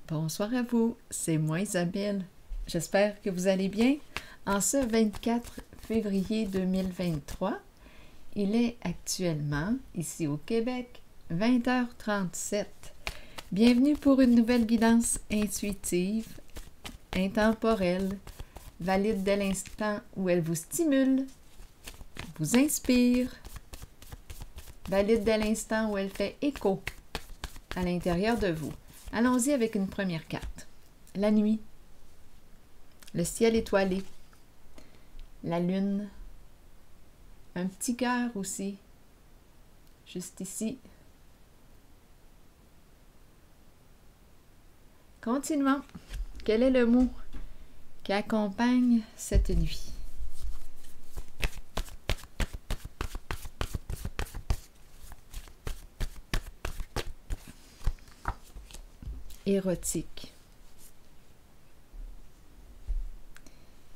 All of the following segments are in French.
Bonsoir à vous, c'est moi Isabelle. J'espère que vous allez bien. En ce 24 février 2023, il est actuellement, ici au Québec, 20h37. Bienvenue pour une nouvelle guidance intuitive, intemporelle, valide dès l'instant où elle vous stimule, vous inspire, valide dès l'instant où elle fait écho à l'intérieur de vous. Allons-y avec une première carte. La nuit, le ciel étoilé, la lune, un petit cœur aussi, juste ici. Continuons. Quel est le mot qui accompagne cette nuit? Érotique.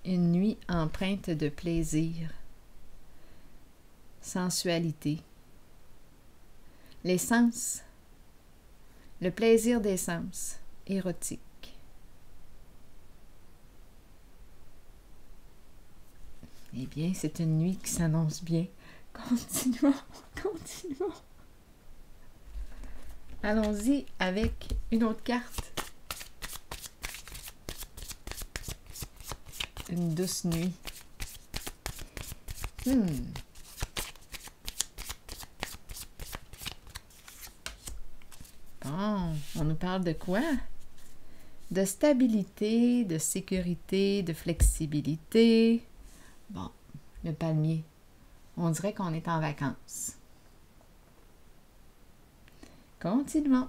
Une nuit empreinte de plaisir, sensualité, les sens, le plaisir des sens, érotique. Eh bien, c'est une nuit qui s'annonce bien. Continuons, continuons. Allons-y avec une autre carte. Une douce nuit. Bon, on nous parle de quoi? De stabilité, de sécurité, de flexibilité. Bon, le palmier. On dirait qu'on est en vacances. Continuons.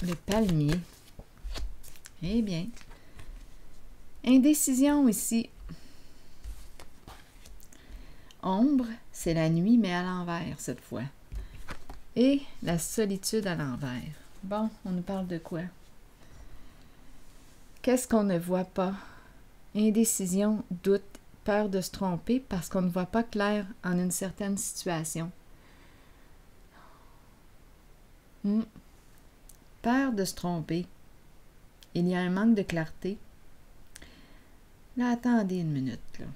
Le palmier. Eh bien, indécision ici. Ombre, c'est la nuit, mais à l'envers cette fois. Et la solitude à l'envers. Bon, on nous parle de quoi? Qu'est-ce qu'on ne voit pas? Indécision, doute, peur de se tromper parce qu'on ne voit pas clair en une certaine situation. Peur de se tromper. Il y a un manque de clarté. Là, attendez une minute, là.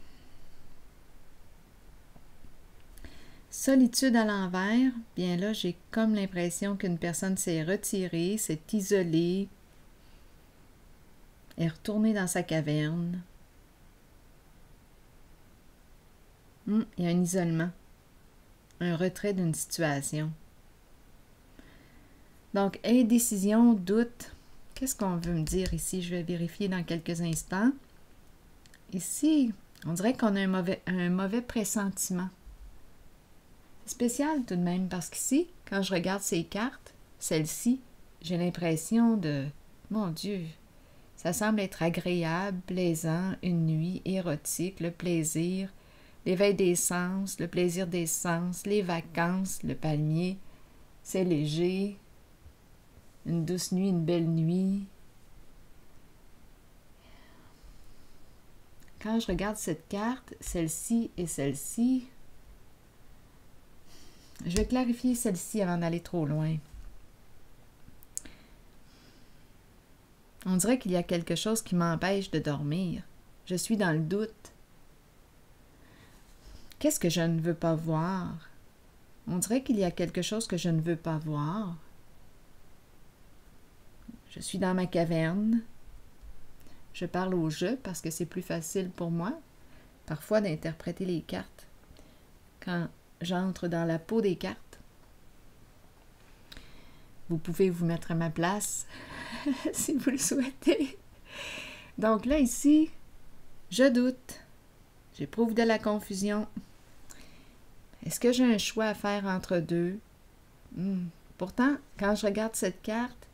Solitude à l'envers, bien là, j'ai comme l'impression qu'une personne s'est retirée, s'est isolée, est retournée dans sa caverne. Il y a un isolement, un retrait d'une situation. Donc, indécision, doute. Qu'est-ce qu'on veut me dire ici? Je vais vérifier dans quelques instants. Ici, on dirait qu'on a un mauvais pressentiment. C'est spécial tout de même, parce qu'ici, quand je regarde ces cartes, celle-ci, j'ai l'impression de... Mon Dieu, ça semble être agréable, plaisant, une nuit, érotique, le plaisir, l'éveil des sens, le plaisir des sens, les vacances, le palmier, c'est léger, une douce nuit, une belle nuit. Quand je regarde cette carte, celle-ci et celle-ci, je vais clarifier celle-ci avant d'aller trop loin. On dirait qu'il y a quelque chose qui m'empêche de dormir. Je suis dans le doute. Qu'est-ce que je ne veux pas voir? On dirait qu'il y a quelque chose que je ne veux pas voir. Je suis dans ma caverne. Je parle au jeu parce que c'est plus facile pour moi, parfois, d'interpréter les cartes quand j'entre dans la peau des cartes. Vous pouvez vous mettre à ma place si vous le souhaitez. Donc là, ici, je doute. J'éprouve de la confusion. Est-ce que j'ai un choix à faire entre deux? Pourtant, quand je regarde cette carte,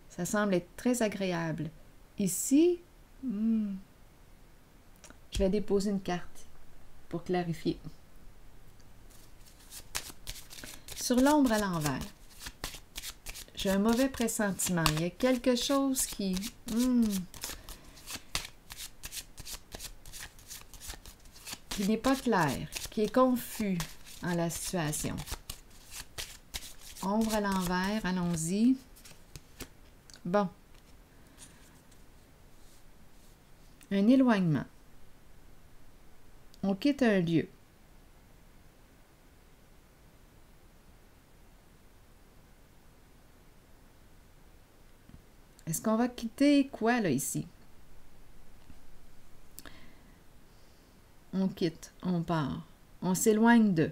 ça semble être très agréable. Ici, je vais déposer une carte pour clarifier. Sur l'ombre à l'envers, J'ai un mauvais pressentiment. Il y a quelque chose qui n'est pas clair, qui est confus en la situation. Ombre à l'envers, allons-y. Bon. Un éloignement. On quitte un lieu. Est-ce qu'on va quitter quoi, là, ici? On quitte, on part. On s'éloigne de.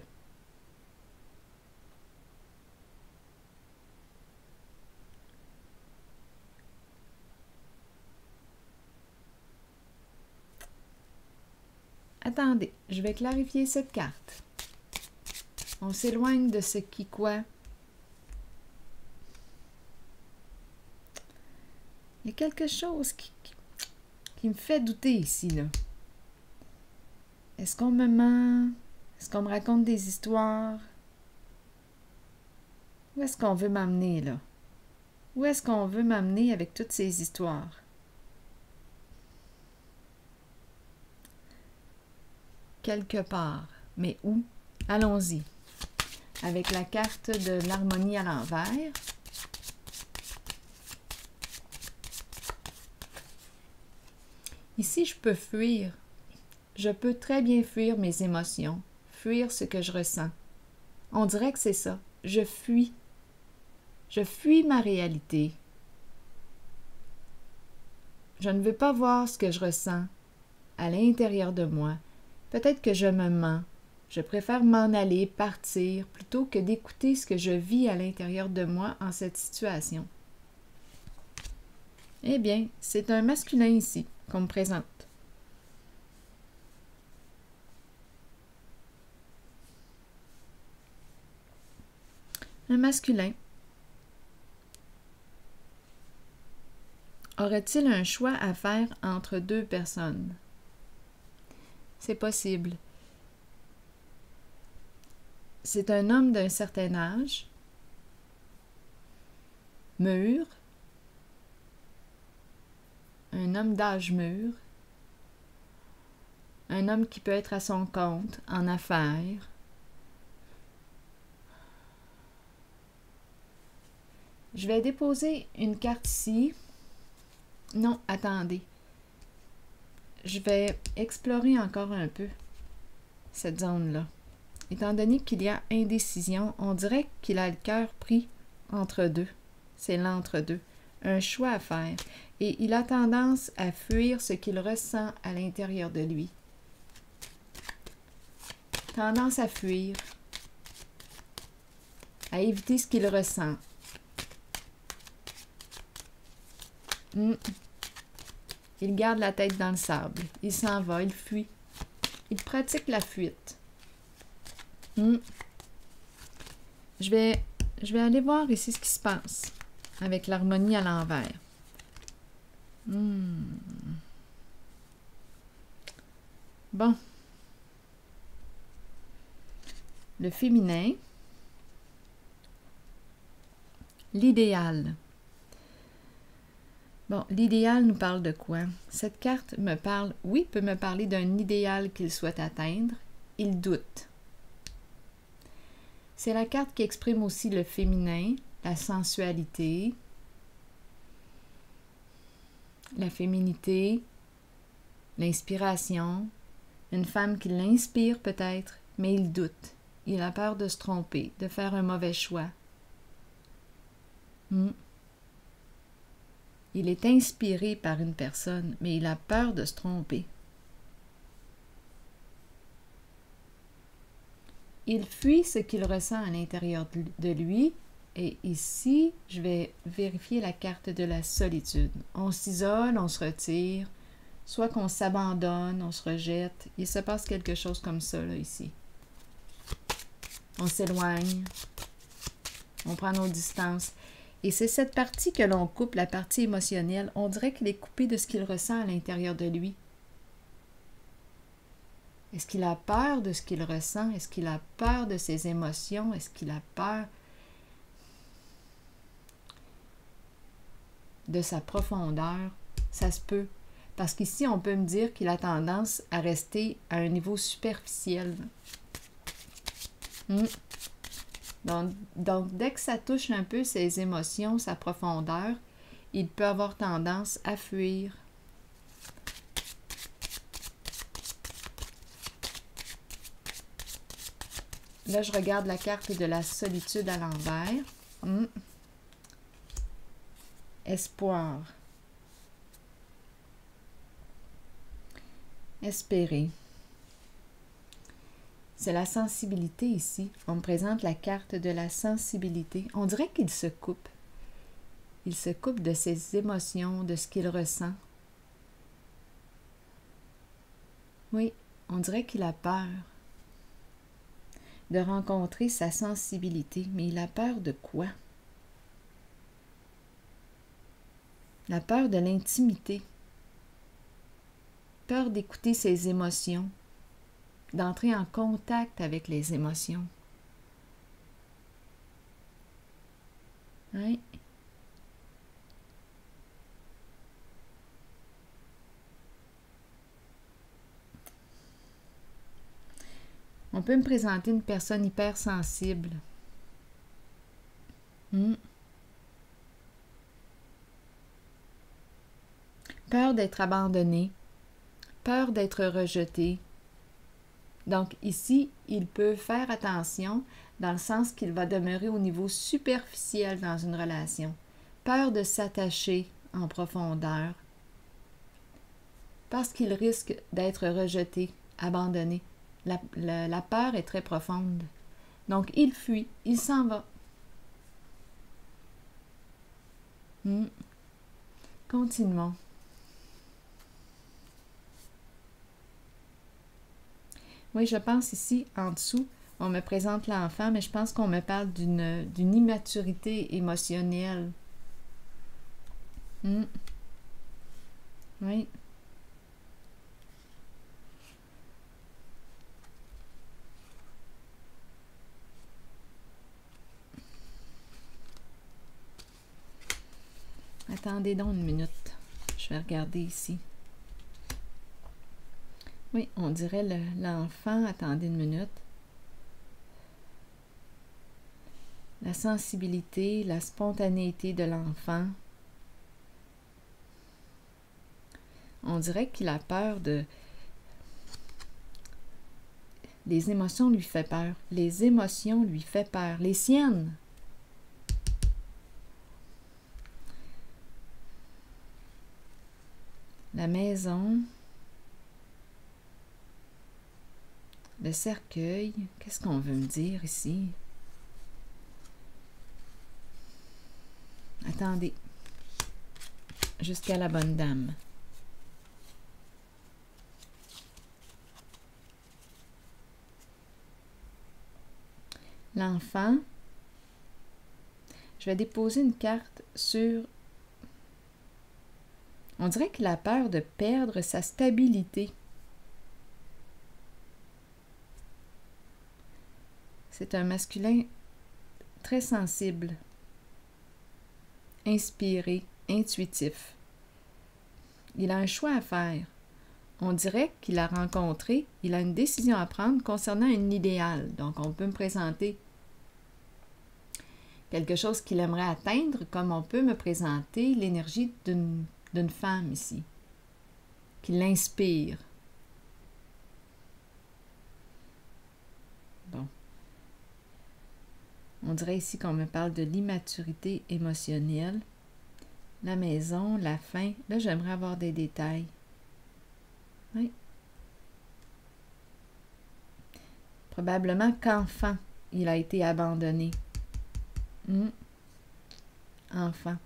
Attendez, je vais clarifier cette carte. On s'éloigne de ce qui quoi? Il y a quelque chose qui me fait douter ici, là. Est-ce qu'on me ment? Est-ce qu'on me raconte des histoires? Où est-ce qu'on veut m'amener, là? Où est-ce qu'on veut m'amener avec toutes ces histoires? Quelque part. Mais où? Allons-y. Avec la carte de l'harmonie à l'envers. Ici, je peux fuir. Je peux très bien fuir mes émotions, fuir ce que je ressens. On dirait que c'est ça. Je fuis. Je fuis ma réalité. Je ne veux pas voir ce que je ressens à l'intérieur de moi. Peut-être que je me mens. Je préfère m'en aller, partir, plutôt que d'écouter ce que je vis à l'intérieur de moi en cette situation. Eh bien, c'est un masculin ici qu'on me présente. Un masculin. Aurait-il un choix à faire entre deux personnes? C'est possible. C'est un homme d'un certain âge, mûr, un homme d'âge mûr, un homme qui peut être à son compte, en affaires. Je vais déposer une carte ici. Non, attendez. Je vais explorer encore un peu cette zone-là. Étant donné qu'il y a indécision, on dirait qu'il a le cœur pris entre deux. C'est l'entre-deux. Un choix à faire. Et il a tendance à fuir ce qu'il ressent à l'intérieur de lui. Tendance à fuir. À éviter ce qu'il ressent. Il garde la tête dans le sable. Il s'en va, il fuit. Il pratique la fuite. Je vais aller voir ici ce qui se passe avec l'harmonie à l'envers. Bon. Le féminin. L'idéal. Bon, l'idéal nous parle de quoi? Cette carte me parle, oui, peut me parler d'un idéal qu'il souhaite atteindre. Il doute. C'est la carte qui exprime aussi le féminin, la sensualité, la féminité, l'inspiration. Une femme qui l'inspire peut-être, mais il doute. Il a peur de se tromper, de faire un mauvais choix. Il est inspiré par une personne, mais il a peur de se tromper. Il fuit ce qu'il ressent à l'intérieur de lui. Et ici, je vais vérifier la carte de la solitude. On s'isole, on se retire, soit qu'on s'abandonne, on se rejette. Il se passe quelque chose comme ça, là, ici. On s'éloigne, on prend nos distances. Et c'est cette partie que l'on coupe, la partie émotionnelle. On dirait qu'il est coupé de ce qu'il ressent à l'intérieur de lui. Est-ce qu'il a peur de ce qu'il ressent? Est-ce qu'il a peur de ses émotions? Est-ce qu'il a peur? de sa profondeur, ça se peut. Parce qu'ici, on peut me dire qu'il a tendance à rester à un niveau superficiel. Donc, dès que ça touche un peu ses émotions, sa profondeur, il peut avoir tendance à fuir. Là, je regarde la carte de la solitude à l'envers. Espoir. Espérer. C'est la sensibilité ici. On me présente la carte de la sensibilité. On dirait qu'il se coupe. Il se coupe de ses émotions, de ce qu'il ressent. Oui, on dirait qu'il a peur de rencontrer sa sensibilité. Mais il a peur de quoi? La peur de l'intimité. Peur d'écouter ses émotions, d'entrer en contact avec les émotions. Oui. On peut me présenter une personne hypersensible. Peur d'être abandonné, peur d'être rejeté. Donc ici, il peut faire attention dans le sens qu'il va demeurer au niveau superficiel dans une relation. Peur de s'attacher en profondeur parce qu'il risque d'être rejeté, abandonné. La peur est très profonde. Donc, il fuit, il s'en va. Continuons. Oui, je pense ici, en dessous, on me présente l'enfant, mais je pense qu'on me parle d'une immaturité émotionnelle. Oui. Attendez donc une minute. Je vais regarder ici. Oui, on dirait l'enfant. Attendez une minute. La sensibilité, la spontanéité de l'enfant. On dirait qu'il a peur de... Les émotions lui font peur. Les émotions lui font peur. Les siennes. La maison. Le cercueil. Qu'est-ce qu'on veut me dire ici? Attendez. Jusqu'à la bonne dame. L'enfant. Je vais déposer une carte sur... On dirait qu'il a peur de perdre sa stabilité. C'est un masculin très sensible, inspiré, intuitif. Il a un choix à faire. On dirait qu'il a rencontré, il a une décision à prendre concernant un idéal. Donc, on peut me présenter quelque chose qu'il aimerait atteindre, comme on peut me présenter l'énergie d'une femme ici, qui l'inspire. Bon. On dirait ici qu'on me parle de l'immaturité émotionnelle. La maison, la fin. Là, j'aimerais avoir des détails. Oui. Probablement qu'enfant, il a été abandonné. Enfant.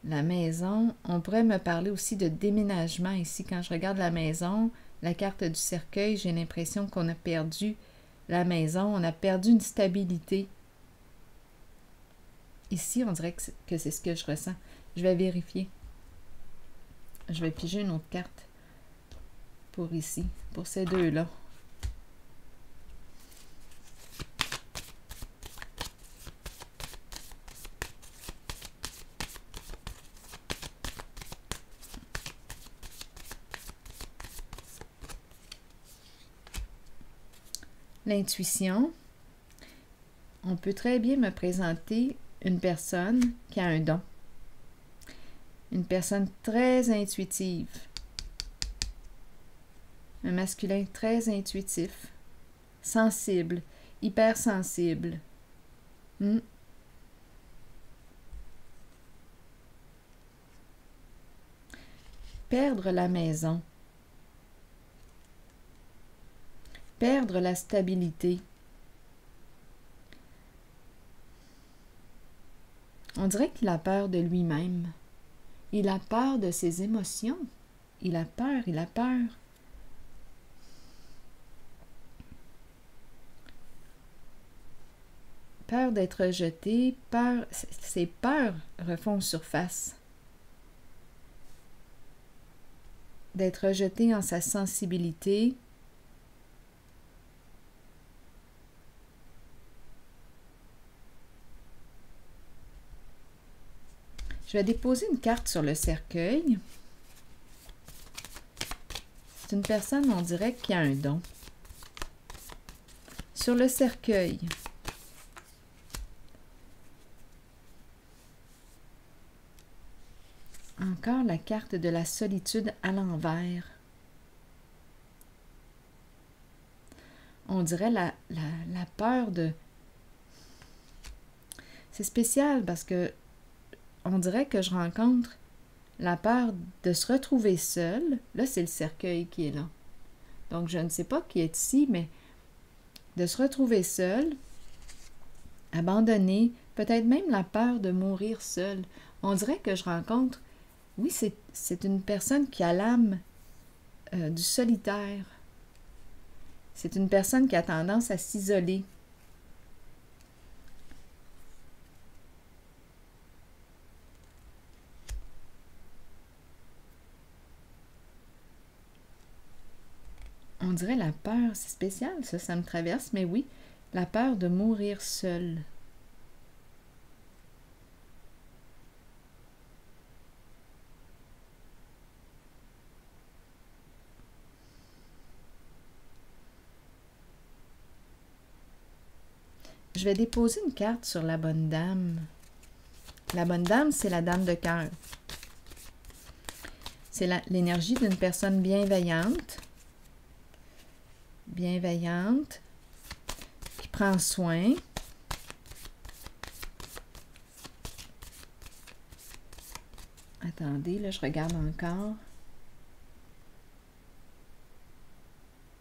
La maison, on pourrait me parler aussi de déménagement ici. Quand je regarde la maison, la carte du cercueil, j'ai l'impression qu'on a perdu la maison, on a perdu une stabilité. Ici, on dirait que c'est ce que je ressens. Je vais vérifier. Je vais piger une autre carte pour ici, pour ces deux-là. l'intuition, on peut très bien me présenter une personne qui a un don. Une personne très intuitive. Un masculin très intuitif, sensible, hypersensible. Perdre la maison. Perdre la stabilité. On dirait qu'il a peur de lui-même. Il a peur de ses émotions. Il a peur, il a peur. Peur d'être rejeté, peur, ces peurs refont surface. D'être rejeté en sa sensibilité. Je vais déposer une carte sur le cercueil. C'est une personne, on dirait, qui a un don. Sur le cercueil, encore la carte de la solitude à l'envers. On dirait la peur de... C'est spécial parce que on dirait que je rencontre la peur de se retrouver seule. Là, c'est le cercueil qui est là. Donc, je ne sais pas qui est ici, mais de se retrouver seule, abandonnée, peut-être même la peur de mourir seule. On dirait que je rencontre... Oui, c'est une personne qui a l'âme du solitaire. C'est une personne qui a tendance à s'isoler. On dirait la peur, c'est spécial, ça me traverse, mais oui, la peur de mourir seule. Je vais déposer une carte sur la bonne dame. La bonne dame, c'est la dame de cœur. C'est l'énergie d'une personne bienveillante. Bienveillante, qui prend soin. Attendez, là, je regarde encore.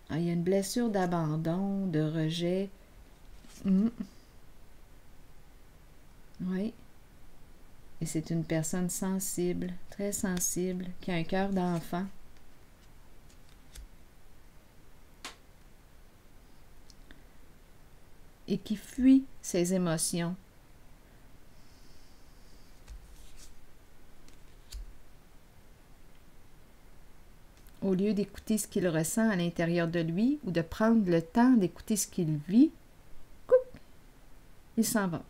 Ah, il y a une blessure d'abandon, de rejet. Oui. Et c'est une personne sensible, très sensible, qui a un cœur d'enfant. Et qui fuit ses émotions. Au lieu d'écouter ce qu'il ressent à l'intérieur de lui ou de prendre le temps d'écouter ce qu'il vit, il s'en va.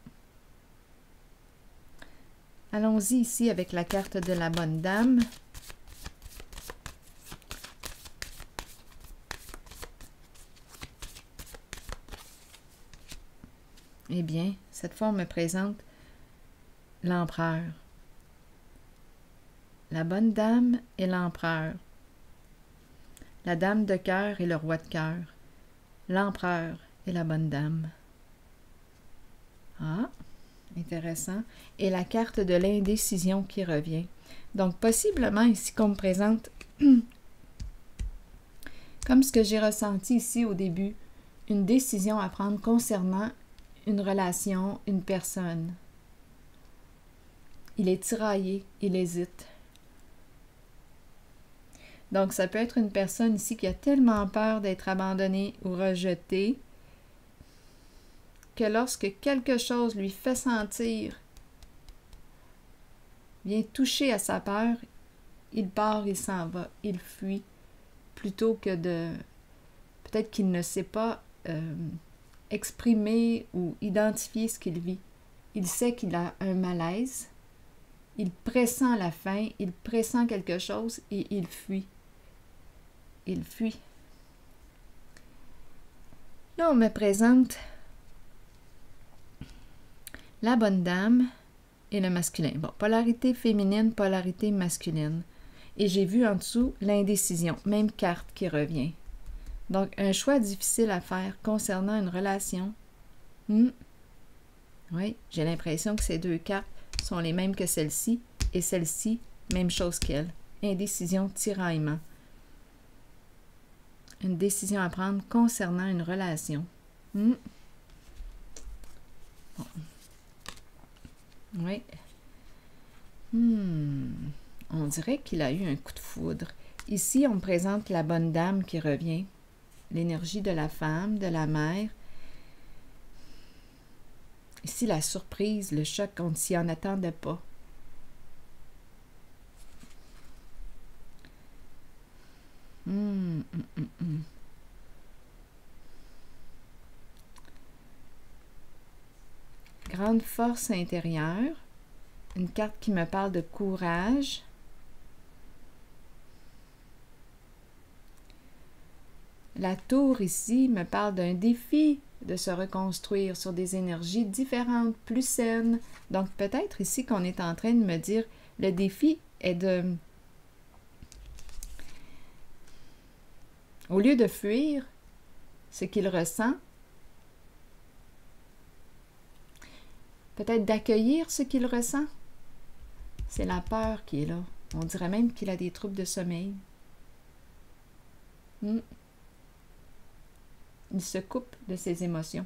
Allons-y ici avec la carte de la bonne dame. Eh bien, cette fois, on me présente l'empereur. La bonne dame et l'empereur. La dame de cœur et le roi de cœur. L'empereur et la bonne dame. Ah, intéressant. Et la carte de l'indécision qui revient. Donc, possiblement ici qu'on me présente, comme ce que j'ai ressenti ici au début, une décision à prendre concernant une relation, une personne. Il est tiraillé, il hésite. Donc, ça peut être une personne ici qui a tellement peur d'être abandonnée ou rejetée que lorsque quelque chose lui fait sentir, vient toucher à sa peur, il part, il s'en va, il fuit, plutôt que de... Peut-être qu'il ne sait pas exprimer ou identifier ce qu'il vit. Il sait qu'il a un malaise, il pressent la fin, il pressent quelque chose et il fuit. Il fuit. Là, on me présente la bonne dame et le masculin. Bon, polarité féminine, polarité masculine. Et j'ai vu en dessous l'indécision, même carte qui revient. Donc, un choix difficile à faire concernant une relation. Oui, j'ai l'impression que ces deux cartes sont les mêmes que celle-ci et celle-ci, même chose qu'elle. Indécision, tiraillement. Une décision à prendre concernant une relation. Bon. Oui. On dirait qu'il a eu un coup de foudre. Ici, on me présente la bonne dame qui revient. L'énergie de la femme, de la mère. Ici, la surprise, le choc, on ne s'y en attendait pas. Grande force intérieure. Une carte qui me parle de courage. La tour ici me parle d'un défi de se reconstruire sur des énergies différentes, plus saines. Donc peut-être ici qu'on est en train de me dire, le défi est de... Au lieu de fuir ce qu'il ressent, peut-être d'accueillir ce qu'il ressent. C'est la peur qui est là. On dirait même qu'il a des troubles de sommeil. Il se coupe de ses émotions.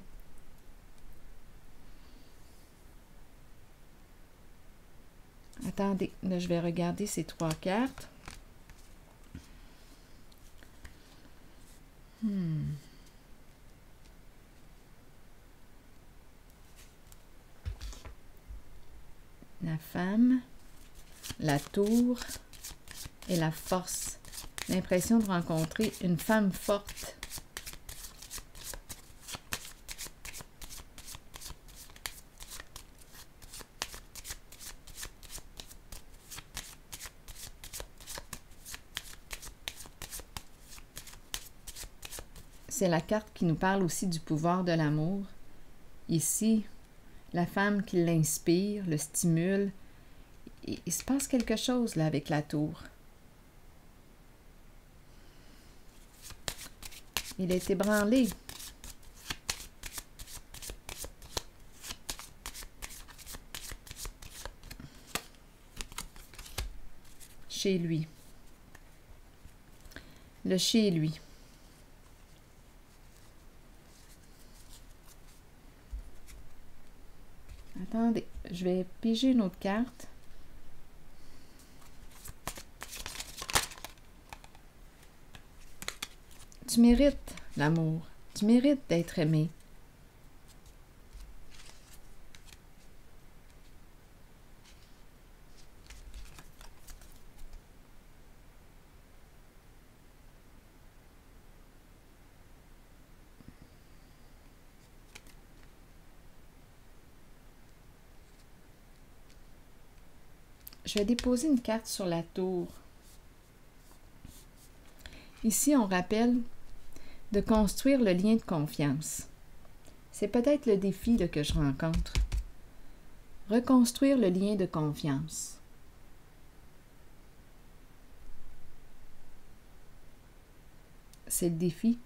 Attendez, là je vais regarder ces trois cartes. La femme, la tour et la force. L'impression de rencontrer une femme forte. C'est la carte qui nous parle aussi du pouvoir de l'amour. Ici, la femme qui l'inspire, le stimule. Il se passe quelque chose là avec la tour. Il est ébranlé. Chez lui. Le chez lui. Attendez, je vais piger une autre carte. Tu mérites l'amour. Tu mérites d'être aimé. Je vais déposer une carte sur la tour. Ici, on rappelle de construire le lien de confiance. C'est peut-être le défi que je rencontre. Reconstruire le lien de confiance. C'est le défi.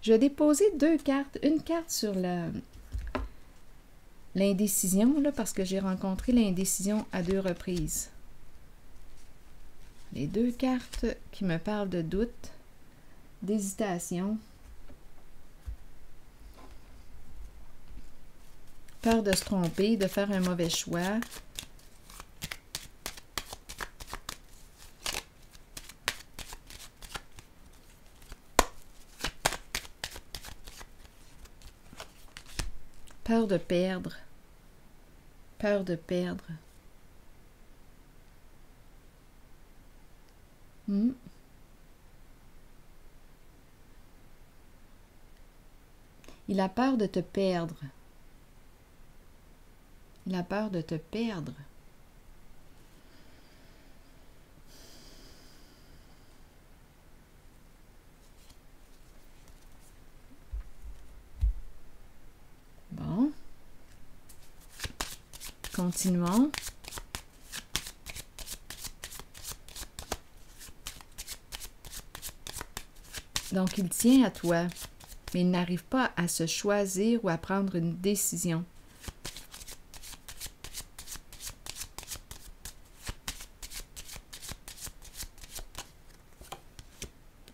Je vais déposer deux cartes. Une carte sur l'indécision, là, parce que j'ai rencontré l'indécision à 2 reprises. Les deux cartes qui me parlent de doute, d'hésitation, peur de se tromper, de faire un mauvais choix. Peur de perdre. Peur de perdre. Il a peur de te perdre. Il a peur de te perdre. Continuons. Donc, il tient à toi, mais il n'arrive pas à se choisir ou à prendre une décision.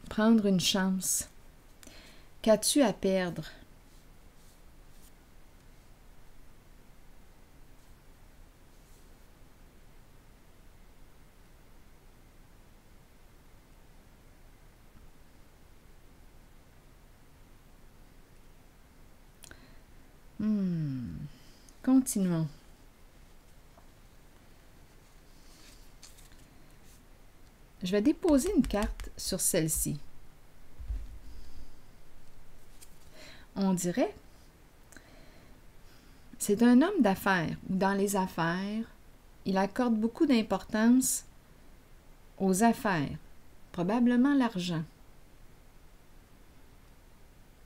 Prendre une chance. Qu'as-tu à perdre? Continuons. Je vais déposer une carte sur celle-ci. On dirait, c'est un homme d'affaires ou dans les affaires, il accorde beaucoup d'importance aux affaires, probablement l'argent.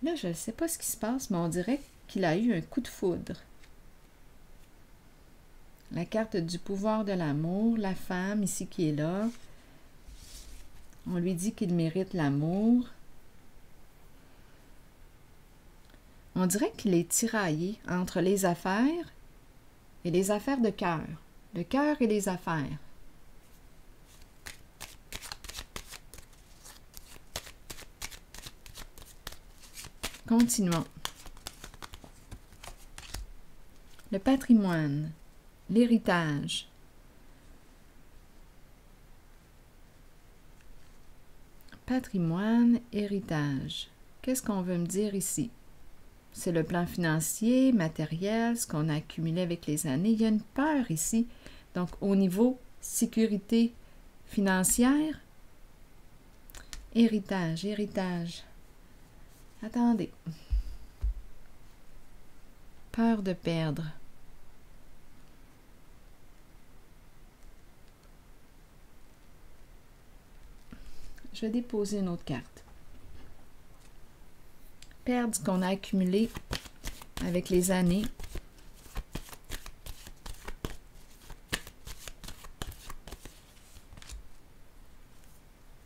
Là, je ne sais pas ce qui se passe, mais on dirait qu'il a eu un coup de foudre. La carte du pouvoir de l'amour, la femme ici qui est là. On lui dit qu'il mérite l'amour. On dirait qu'il est tiraillé entre les affaires et les affaires de cœur. Le cœur et les affaires. Continuons. Le patrimoine, l'héritage. Patrimoine, héritage. Qu'est-ce qu'on veut me dire ici? C'est le plan financier, matériel, ce qu'on a accumulé avec les années. Il y a une peur ici. Donc, au niveau sécurité financière, héritage, héritage. Attendez. Peur de perdre. Je vais déposer une autre carte. Perdre ce qu'on a accumulé avec les années.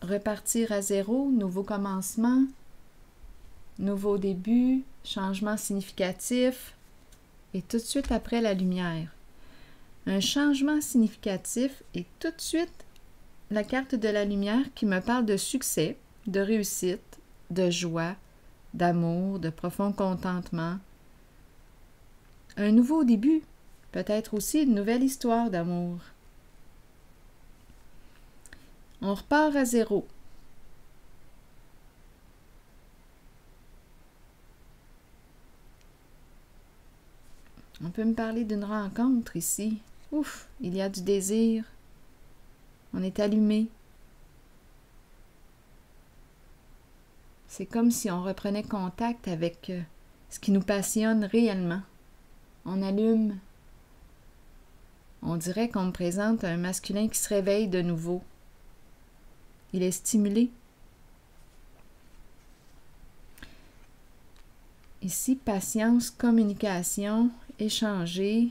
Repartir à zéro, nouveau commencement, nouveau début, changement significatif et tout de suite après la lumière. Un changement significatif et tout de suite la carte de la lumière qui me parle de succès, de réussite, de joie, d'amour, de profond contentement. Un nouveau début, peut-être aussi une nouvelle histoire d'amour. On repart à zéro. On peut me parler d'une rencontre ici. Ouf, il y a du désir. On est allumé. C'est comme si on reprenait contact avec ce qui nous passionne réellement. On allume. On dirait qu'on me présente un masculin qui se réveille de nouveau. Il est stimulé. Ici, patience, communication, échanger.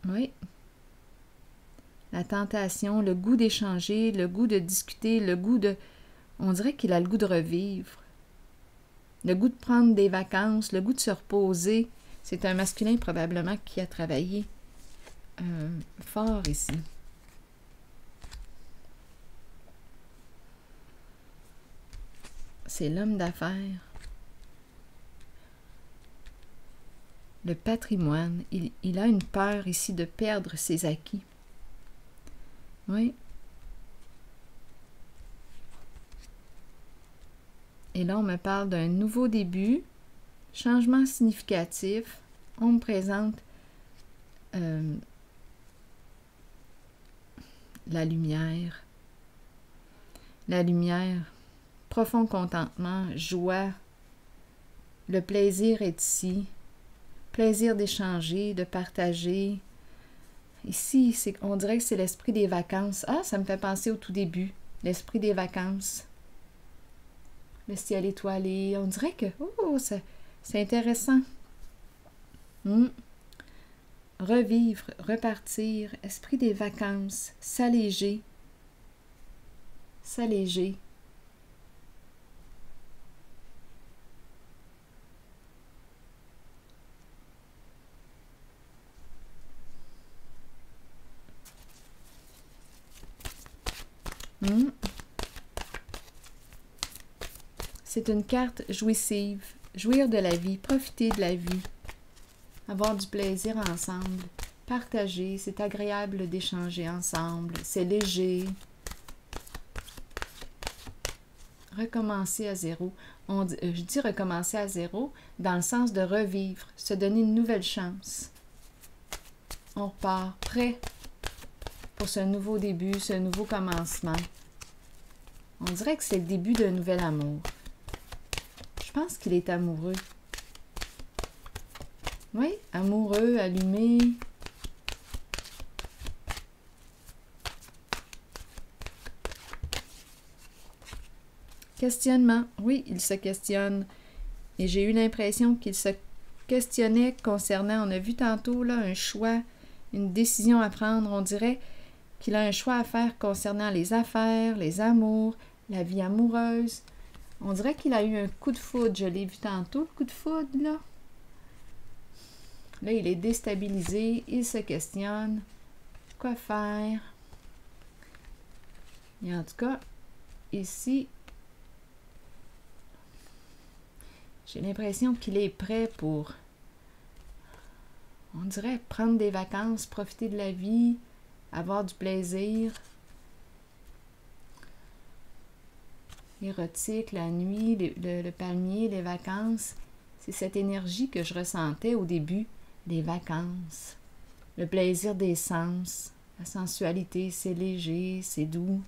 Oui. La tentation, le goût d'échanger, le goût de discuter, le goût de... On dirait qu'il a le goût de revivre. Le goût de prendre des vacances, le goût de se reposer. C'est un masculin probablement qui a travaillé fort ici. C'est l'homme d'affaires. Le patrimoine, il a une peur ici de perdre ses acquis. Oui. Et là, on me parle d'un nouveau début, changement significatif. On me présente la lumière. La lumière, profond contentement, joie. Le plaisir est ici. Plaisir d'échanger, de partager. Ici, on dirait que c'est l'esprit des vacances. Ah, ça me fait penser au tout début. L'esprit des vacances. le ciel étoilé. On dirait que, oh, c'est intéressant. Revivre, repartir, esprit des vacances, s'alléger, s'alléger. C'est une carte jouissive, jouir de la vie, profiter de la vie, avoir du plaisir ensemble, partager, c'est agréable d'échanger ensemble, c'est léger. Recommencer à zéro. Je dis recommencer à zéro dans le sens de revivre, se donner une nouvelle chance. On repart prêt pour ce nouveau début, ce nouveau commencement. On dirait que c'est le début d'un nouvel amour. Je pense qu'il est amoureux. Oui, amoureux, allumé. Questionnement. Oui, il se questionne. Et j'ai eu l'impression qu'il se questionnait concernant, on a vu tantôt là, un choix, une décision à prendre. On dirait qu'il a un choix à faire concernant les affaires, les amours, la vie amoureuse. On dirait qu'il a eu un coup de foudre. Je l'ai vu tantôt, le coup de foudre, là. Là, il est déstabilisé. Il se questionne. Quoi faire? Et en tout cas, ici, j'ai l'impression qu'il est prêt pour, on dirait, prendre des vacances, profiter de la vie, avoir du plaisir. Érotique, la nuit, le palmier, les vacances. C'est cette énergie que je ressentais au début des vacances. Le plaisir des sens, la sensualité, c'est léger, c'est doux.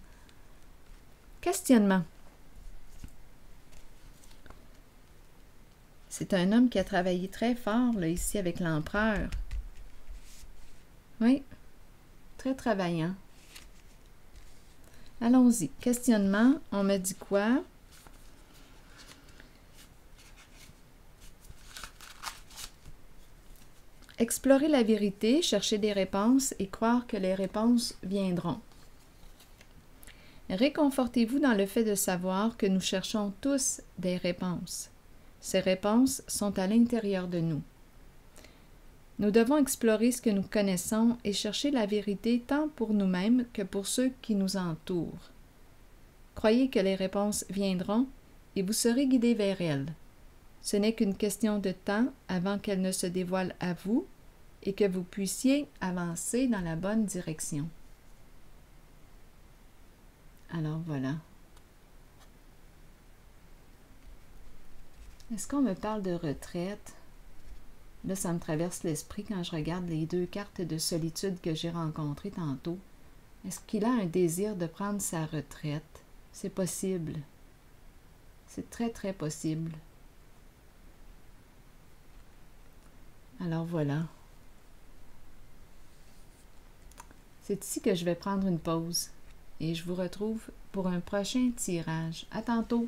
Questionnement. C'est un homme qui a travaillé très fort, là, ici, avec l'empereur. Oui, très travaillant. Allons-y. Questionnement. On me dit quoi? Explorer la vérité, chercher des réponses et croire que les réponses viendront. Réconfortez-vous dans le fait de savoir que nous cherchons tous des réponses. Ces réponses sont à l'intérieur de nous. Nous devons explorer ce que nous connaissons et chercher la vérité tant pour nous-mêmes que pour ceux qui nous entourent. Croyez que les réponses viendront et vous serez guidés vers elles. Ce n'est qu'une question de temps avant qu'elles ne se dévoilent à vous et que vous puissiez avancer dans la bonne direction. Alors voilà. Est-ce qu'on me parle de retraite? Là, ça me traverse l'esprit quand je regarde les 2 cartes de solitude que j'ai rencontrées tantôt. Est-ce qu'il a un désir de prendre sa retraite? C'est possible. C'est très, très possible. Alors voilà. C'est ici que je vais prendre une pause et je vous retrouve pour un prochain tirage. À tantôt!